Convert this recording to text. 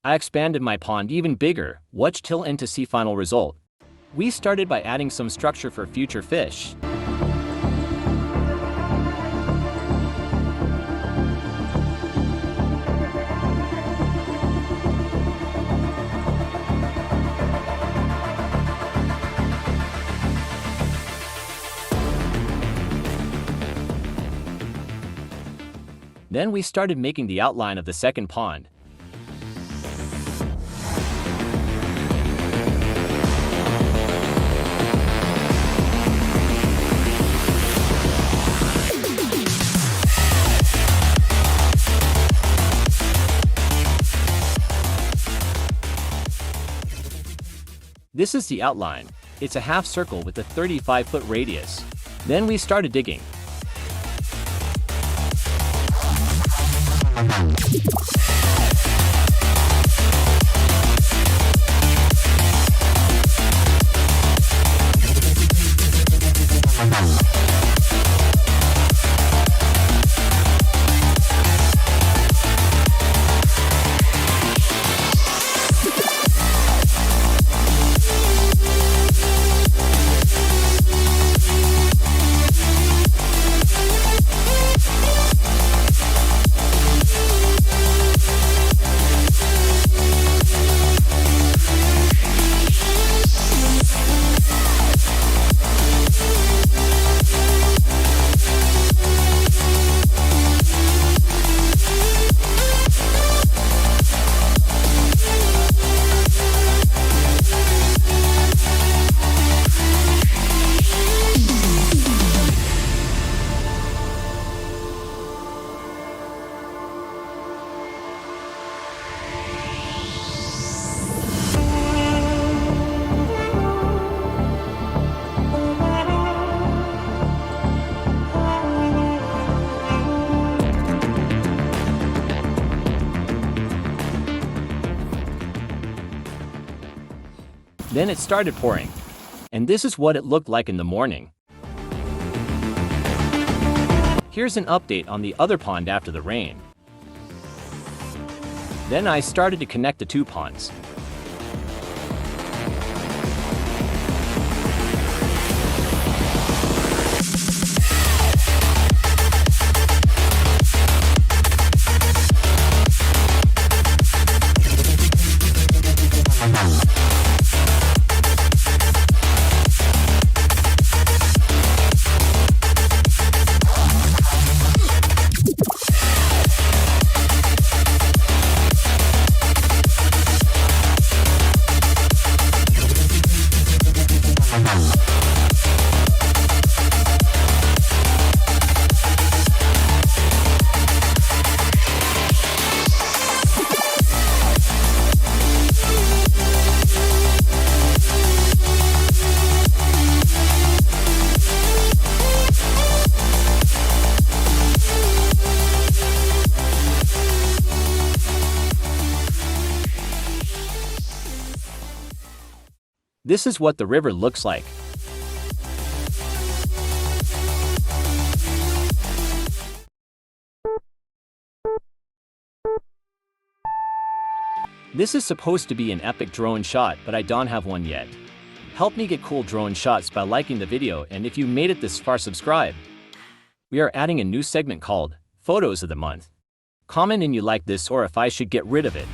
I expanded my pond even bigger, watch till end to see final result. We started by adding some structure for future fish. Then we started making the outline of the second pond. This is the outline. It's a half circle with a 35-foot radius. Then we started digging. Then it started pouring. And this is what it looked like in the morning. Here's an update on the other pond after the rain. Then I started to connect the two ponds. This is what the river looks like. This is supposed to be an epic drone shot, but I don't have one yet. Help me get cool drone shots by liking the video, and if you made it this far, subscribe. We are adding a new segment called Photos of the Month. Comment if you like this or if I should get rid of it.